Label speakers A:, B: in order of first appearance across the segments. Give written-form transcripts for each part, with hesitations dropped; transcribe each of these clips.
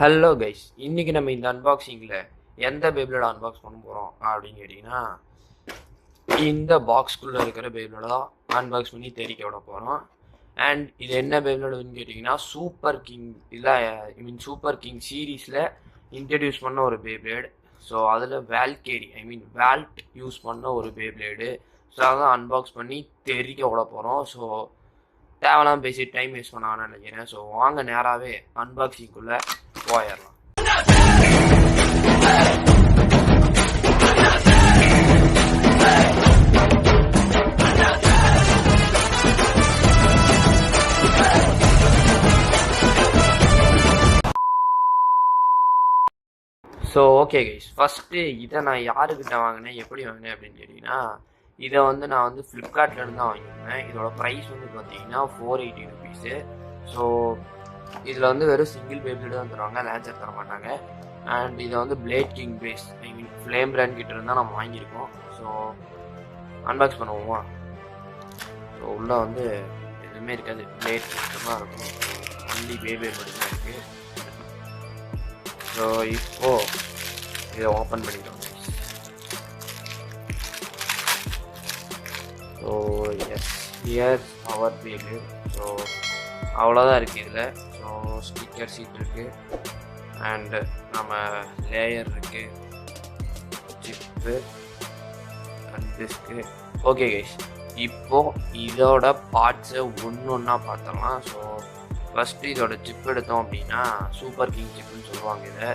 A: Hello guys, இன்றைக்கி நம்ம இந்த அன்பாக்சிங்கில் எந்த பேப்ளேட் அன்பாக்ஸ் பண்ண போகிறோம் அப்படின்னு கேட்டிங்கன்னா, இந்த பாக்ஸ்குள்ளே இருக்கிற பேப்ளேட் தான் அன்பாக்ஸ் பண்ணி தெரிவிக்க விட போகிறோம். அண்ட் இது என்ன பேப்ளேட்னு கேட்டிங்கன்னா, சூப்பர் கிங் இல்லை சூப்பர் கிங் சீரீஸில் இன்ட்ரடியூஸ் பண்ண ஒரு பேப்ளேட். ஸோ அதில் வேல்ட் யூஸ் பண்ண ஒரு பேப்ளேடு. ஸோ அதான் அன்பாக்ஸ் பண்ணி தெரிவிக்க விட போகிறோம். ஸோ தேவைலாம் பேசி டைம் வேஸ்ட் பண்ணான்னு நினைக்கிறேன். ஸோ வாங்க நேராகவே அன்பாக்சிங்குள்ளே போயிடலாம். ஸோ ஓகே கைஸ், ஃபஸ்ட்டு இதை நான் யாருக்கிட்ட வாங்கினேன், எப்படி வாங்கினேன் அப்படின்னு கேட்டிங்கன்னா, இதை நான் ஃப்ளிப்கார்ட்லேருந்து தான் வாங்கியிருந்தேன். இதோட ப்ரைஸ் பார்த்தீங்கன்னா 480 ருபீஸு. ஸோ இதில் வெறும் சிங்கிள் பேப்ளேட் தான் தருவாங்க, லேன்சர் தர மாட்டாங்க. அண்ட் இதை blade king face flame brand கிட்ட இருந்தால் நம்ம வாங்கியிருக்கோம். ஸோ அன்பாக்ஸ் பண்ணுவோமா? ஸோ உள்ளே எதுவுமே இருக்காது, பிளேட் மட்டும்தான் இருக்கும். ஒன்லி பேப்ளேட் மட்டும்தான் இருக்குது. ஸோ இப்போது இதை ஓப்பன் பண்ணிட்டோம். So yes, here's our Beyblade. So அவ்வளோதான் இருக்குது இதில். ஸோ ஸ்டிக்கர் சீட் இருக்குது, அண்டு நம்ம லேயர் இருக்குது, chip and disk. Okay guys, இப்போது இதோட பார்ட்ஸை ஒன்று ஒன்றா பார்த்துடலாம். ஸோ ஃபஸ்ட்டு இதோட சிப் எடுத்தோம் அப்படின்னா சூப்பர் கிங் சிப்புன்னு சொல்லுவாங்க இதை.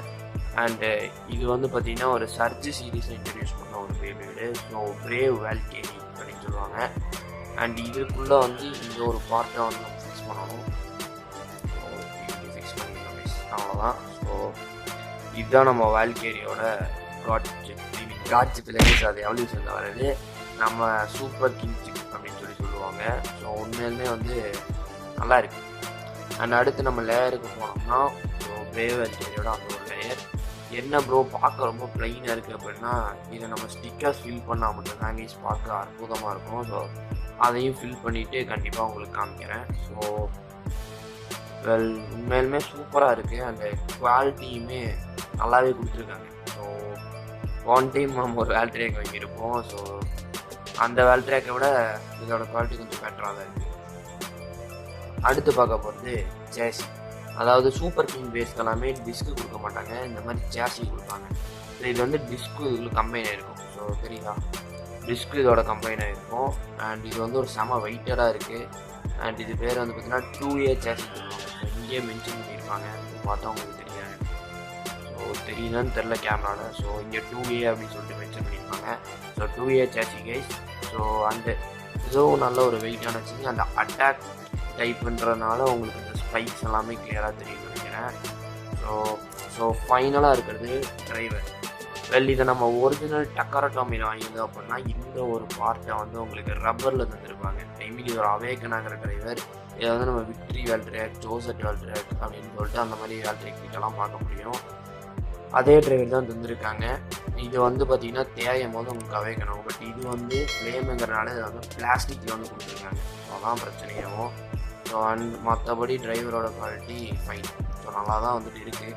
A: அண்டு இது பார்த்திங்கன்னா ஒரு சர்ஜ் சீரீஸை இன்ட்ரடியூஸ் பண்ண ஒரு பேப்ளேடு. ஸோ பிரேவ் வேல்கேரி அப்படின்னு சொல்லுவாங்க. அண்ட் இதுக்குள்ளே இந்த ஒரு பார்ட்டை நம்ம ஃபிக்ஸ் பண்ணணும். ஃபிக்ஸ் பண்ணிக்கலாம் கைஸ், அவ்வளோதான். ஸோ இதுதான் நம்ம வேல்கேரியோட காட் சிப் லேஸ். அது எவல்யூஷனில் வர்றது நம்ம சூப்பர் கிங் சிப் அப்படின்னு சொல்லுவாங்க. ஸோ உண்மையிலுமே நல்லா இருக்குது. அண்ட் அடுத்து நம்ம லேயருக்கு போனோம்னா ஸோ பிரேவ் வேல்கேரியோட அந்த ஒரு லேயர். என்ன ப்ரோ பார்க்க ரொம்ப ப்ளைனாக இருக்குது அப்படின்னா, இதை நம்ம ஸ்டிக்கர்ஸ் ஃபில் பண்ணால் மட்டும்தான் கைஸ் பார்க்க அற்புதமாக இருக்கும். ஸோ அதையும் ஃபில் பண்ணிவிட்டு கண்டிப்பாக உங்களுக்கு காமிக்கிறேன். ஸோ உண்மையிலுமே சூப்பராக இருக்குது. அந்த குவாலிட்டியுமே நல்லாவே கொடுத்துருக்காங்க. ஸோ ஒன் டைம் நம்ம ஒரு வேல்ட்ரேக் வாங்கியிருப்போம். ஸோ அந்த வேல்ட்ரேக்கை விட இதோட குவாலிட்டி கொஞ்சம் பெட்டராக தான் இருக்குது. அடுத்து பார்க்க போகிறது சேசி. அதாவது சூப்பர் கிங் பேஸ்க்கு எல்லாமே டிஸ்க்கு கொடுக்க மாட்டாங்க, இந்த மாதிரி சேசி கொடுப்பாங்க. ஸோ இது டிஸ்க்கு இதில் கம்பைன் ஆகிருக்கும். ஸோ தெரியுதா, டிஸ்க்கு இதோட கம்பைன் ஆகிருக்கும். அண்ட் இது ஒரு செம வெயிட்டடாக இருக்குது. அண்ட் இது பேர் பார்த்தீங்கன்னா 2A சேசி சொல்லுவாங்க. ஸோ இங்கேயே மென்ஷன் பண்ணியிருப்பாங்க, பார்த்தா உங்களுக்கு தெரியாது. ஸோ தெரியுதான்னு தெரில கேமராவில். ஸோ இங்கே 2A அப்படின்னு சொல்லிட்டு மென்ஷன் பண்ணியிருப்பாங்க. So 2A chassis guys. So அந்த இதுவும் நல்ல ஒரு வெயிட்டான சேசி. அந்த அட்டாக் டைப்புன்றதுனால உங்களுக்கு இந்த ஸ்பைக்ஸ் எல்லாமே கிளியராக தெரியும்னு நினைக்கிறேன். ஸோ ஃபைனலாக இருக்கிறது டிரைவர். இதை நம்ம ஒரிஜினல் டக்கரட்டாமியில் வாங்கியிருந்தோம் அப்படின்னா இந்த ஒரு பார்ட்டை உங்களுக்கு ரப்பரில் தந்துருப்பாங்க. இது ஒரு அவேக்கன் ஆகிற டிரைவர். இதை நம்ம விக்ட்ரி வேல்ட்ரேக், ஜோசட் வேல்ட்ரேக் அப்படின்னு சொல்லிட்டு அந்த மாதிரி வேல்ட்ரேக் கிட்டலாம் பார்க்க முடியும். அதே டிரைவர் தான் தந்துருக்காங்க. இது பார்த்திங்கன்னா தேயும் போது உங்களுக்கு அவேக்கன் ஆகும். பட் இது ஃப்ளேமுங்கிறனால இதை பிளாஸ்டிக்கில் கொடுத்துருக்காங்க. அதான் பிரச்சனையாகும். ஸோ அண்ட் மற்றபடி டிரைவரோட குவாலிட்டி ஃபைன். ஸோ நல்லா தான் இருக்குது.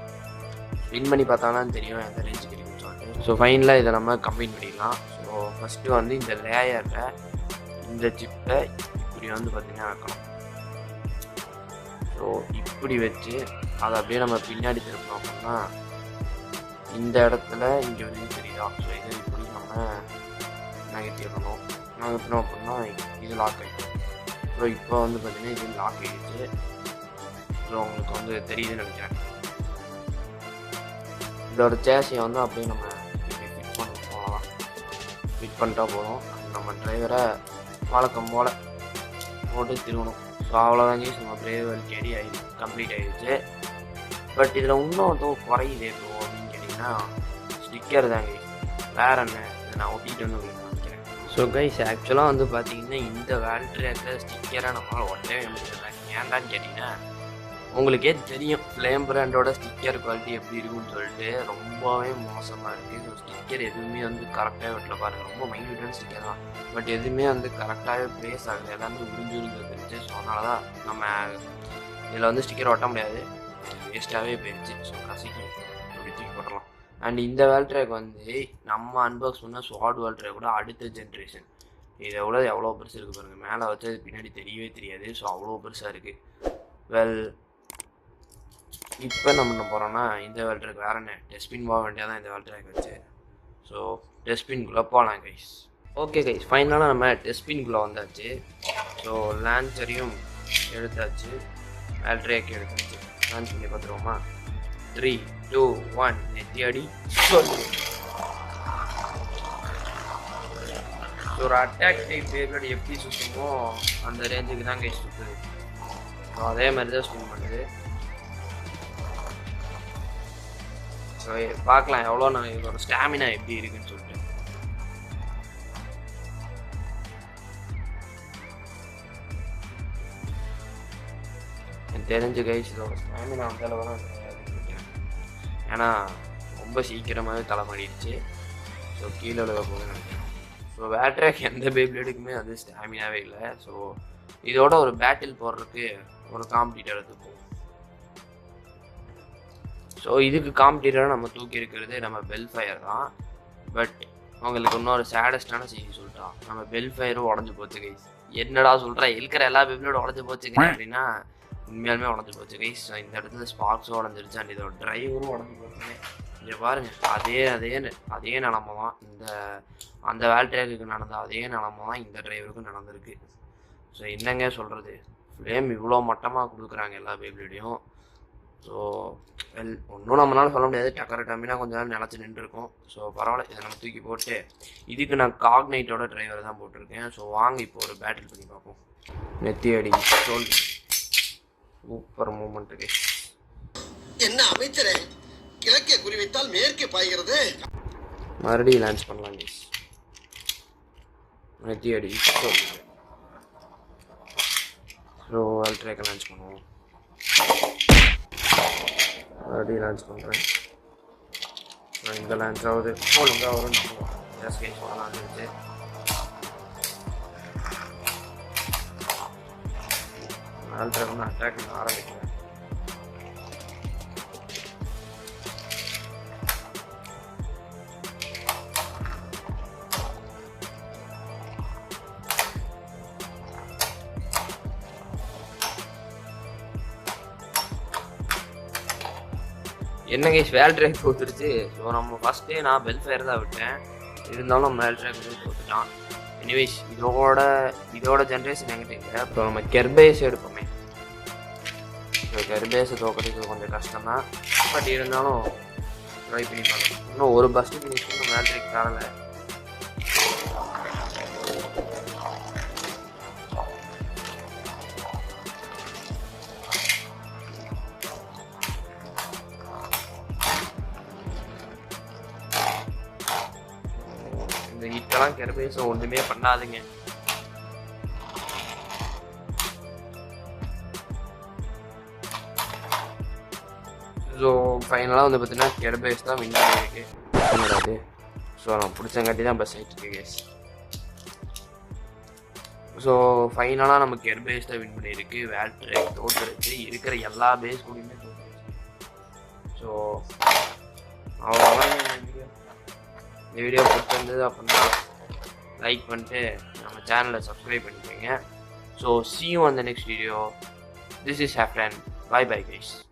A: ஸ்பின் பண்ணி பார்த்தாலும் தெரியும் எந்த ரேஞ்சுக்கு இருக்குன்னு சொல்லிட்டு. ஸோ ஃபைனலாக இதை நம்ம கம்பைன் பண்ணிடலாம். ஸோ ஃபஸ்ட்டு இந்த லேயரில் இந்த சிப்பை இப்படி பார்த்திங்கன்னா வைக்கணும். ஸோ இப்படி வச்சு அதை அப்படியே நம்ம பின்னாடி திருப்பணும் அப்படின்னா இந்த இடத்துல இங்கே தெரியுதா. ஸோ இதை இப்படி நம்ம நகர்த்திடணும். நகர்த்தினோம் அப்படின்னா இது லாக் ஆகிடும். ஸோ இப்போ பார்த்தீங்கன்னா இது லாக் ஆகிடுச்சு. ஸோ உங்களுக்கு தெரியுதுன்னு நினைக்கிறேன். இதோட சேசியை அப்படியே நம்ம ஃபிட் பண்ண போகலாம். ஃபிட் பண்ணிட்டா போதும். நம்ம டிரைவரை வழக்கம் போல் போட்டு திருவணும். ஸோ அவ்வளோதாங்க நம்ம பிரேவ் வேல்கேரி கம்ப்ளீட் ஆகிடுச்சு. பட் இதில் இன்னும் குறையுது இப்போ அப்படின்னு கேட்டிங்கன்னா ஸ்டிக்கர் தாங்க. வேறு என்ன, இதை நான் ஒட்டிகிட்டு உங்களுக்கு காமிக்கிறேன். ஸோ கைஸ், ஆக்சுவலாக பார்த்தீங்கன்னா இந்த வேல்ட்ரேக்கை ஸ்டிக்கரை நம்மளால் ஒட்டவே முடியல. ஏன்டான்னு கேட்டிங்கன்னா உங்களுக்கே தெரியும் ஃப்ளேம் பிராண்டோட ஸ்டிக்கர் குவாலிட்டி எப்படி இருக்குன்னு சொல்லிட்டு ரொம்பவே மோசமாக இருக்குது. ஸோ ஸ்டிக்கர் எதுவுமே கரெக்டாக வீட்டில் பாருங்கள், ரொம்ப மைன்யூட்டான ஸ்டிக்கர் தான். பட் எதுவுமே கரெக்டாகவே ப்ளேஸ் ஆகுது, எல்லாமே உறிஞ்சு வந்துருச்சு. ஸோ அதனால தான் நம்ம இதில் ஸ்டிக்கர் ஒட்ட முடியாது. வேஸ்ட்டாகவே போயிடுச்சு. ஸோ கசிக்கு அப்படி தூக்கி போட்டுடலாம். அண்ட் இந்த வேல் ட்ராக் வந்து நம்ம அன்பாக்ஸ் பண்ண ஸ்வாட் வேல் ட்ராக் கூட அடுத்த ஜென்ரேஷன். இதை விட எவ்வளோ பெருசு இருக்குது பாருங்கள். மேலே வச்சு அது பின்னாடி தெரியவே தெரியாது. ஸோ அவ்வளோ பெருசாக இருக்குது. வெல் இப்போ நம்ம என்ன போகிறோம்னா இந்த வேல் ட்ராக் வேறு என்ன டஸ்ட்பின் போக வேண்டியதான் இந்த வேல் ட்ராக் வச்சு. ஸோ டஸ்ட்பின்குள்ளே போகலாம் கைஸ். ஓகே கைஸ், ஃபைனலாக நம்ம டஸ்ட்பின்குள்ளே வந்தாச்சு. ஸோ லான்ச்சரையும் எடுத்தாச்சு, வேல் ட்ராக் எடுத்தாச்சு. லான்ச் பண்ணி பார்த்துருவோமா? 3, 2, 1 நெத்தி அடி சொல்லு. ஒரு அட்டாக் டைப் பேக்கட் எப்படி சுற்றுமோ அந்த ரேஞ்சுக்கு தான் கைஸ் சுற்றுது. ஸோ அதே மாதிரி தான் ஸ்பின் பண்ணுது. ஸோ பார்க்கலாம் எவ்வளோ நான் இதோட ஸ்டாமினா எப்படி இருக்குன்னு சொல்லிட்டு. எனக்கு தெரிஞ்சு கைஸ் இதோட ஸ்டாமினா அந்த அளவு தான் கிடையாதுன்னு நினைக்கிறேன். ஏன்னா ரொம்ப சீக்கிரமாகவே தலைமாடிடுச்சு. ஸோ கீழே விழுக போகுதுன்னு நினைக்கிறேன். ஸோ வேல் ட்ராக் எந்த பேப்ளேடுக்குமே அது ஸ்டாமினாவே இல்லை. ஸோ இதோட ஒரு பேட்டில் போடுறதுக்கு ஒரு காம்படிட்டர் எடுத்து போகும். ஸோ இதுக்கு காம்படிட்டராக நம்ம தூக்கி இருக்கிறது நம்ம பெல்ஃபயர் தான். பட் அவங்களுக்கு இன்னொரு சேடஸ்டான செய்தி சொல்லிட்டான், நம்ம பெல்ஃபயரும் உடஞ்சி போச்சு கைஸ். என்னடா சொல்கிறேன், இருக்கிற எல்லா பேப்ளேடும் உடஞ்சி போச்சுங்க அப்படின்னா உண்மையாலுமே உடஞ்சி போச்சு கைஸ். இந்த இடத்துல ஸ்பார்க்ஸும் உடஞ்சிருச்சு. அண்ட் இதோட டிரைவரும் உடஞ்சி போச்சுங்க. இங்கே பாருங்க, அதே நிலமை தான் அந்த வேல் ட்ராக்குக்கு நடந்த அதே நிலமை தான் இந்த டிரைவருக்கும் நடந்திருக்கு. ஸோ என்னங்க சொல்கிறது, ஃப்ளேம் இவ்வளோ மட்டமாக கொடுக்குறாங்க எல்லா பேப்ளேடையும். ஸோ ஒன்றும் நம்மளால சொல்ல முடியாது. டக்கர் டம்மினா கொஞ்சம் நேரம் நினச்சி நின்றுருக்கும். ஸோ பரவாயில்ல, இதை நம்ம தூக்கி போட்டு இதுக்கு நான் காக்னைட்டோட டிரைவர் தான் போட்டிருக்கேன். ஸோ வாங்க இப்போ ஒரு பேட்டில் பண்ணி பார்ப்போம். நெத்தி அடி சொல். சூப்பர் மூமெண்ட்டுக்கு.
B: என்ன அமைச்சரே, கிழக்கே குறிவைத்தால் மேற்கே பாய்கிறது.
A: மறுபடியும் லான்ச் பண்ணலாம் கைஸ். நெத்தி அடி சொல். ஸோ வேல் ட்ராக்கை லான்ச் பண்ணுவோம். மறுபடியும் லான்ச் பண்ணுறேன். இந்த லான்ச் ஆகுது ஒழுங்காக வரும்னு சொல்லுவோம். ஜஸ்ட் கைஸ் லான்ச் ஆச்சு. வேல் ட்ராக் வந்து அட்டாக் பண்ண ஆரம்பிக்கிறேன். என்ன கைஸ், வேல் ட்ராக் தோத்துருச்சு. ஸோ நம்ம ஃபஸ்ட்டே நான் பெல்ஃபயர் தான் விட்டேன். இருந்தாலும் நம்ம வேல் ட்ராக் வந்து தோத்துட்டான். எனிவேஸ் இதோட ஜென்ரேஷன் என்கிட்ட இல்லை. அப்புறம் நம்ம கெர்பேஸ் எடுப்போமே. ஸோ கெர்பேஸை தோக்கிறதுக்கு கொஞ்சம் கஷ்டம் தான். பட் இருந்தாலும் ட்ரை பண்ணி பார்க்கலாம். இன்னும் ஒரு பஸ்ட்டு ஃபினிஷ் நம்ம வேல் ட்ராக் தரலை. இந்த ஹிட்டெல்லாம் கெர்பேஸும் ஒன்றுமே பண்ணாதுங்க. ஸோ ஃபைனலாக வந்து பார்த்தீங்கன்னா கெர்பேஸ் தான் வின் ஆகிருக்கு. என்னடாது, ஸோ நான் பிடிச்சங்காட்டி தான் பஸ் ஆகிட்டு கேஸ். ஸோ ஃபைனலாக நம்ம கெர்பேஸ் தான் வின் பண்ணியிருக்கு. வேல் ட்ராக் தோற்றுருச்சு. இருக்கிற எல்லா பேஸ் கூடயுமே தோற்றுருச்சு. ஸோ அவ்வளோதான் இந்த வீடியோ பிடிச்சிருந்தது அப்படின்னா லைக் பண்ணிட்டு நம்ம சேனலை சப்ஸ்கிரைப் பண்ணிக்கோங்க. So see you on the next video. This is Hafran. Bye bye guys.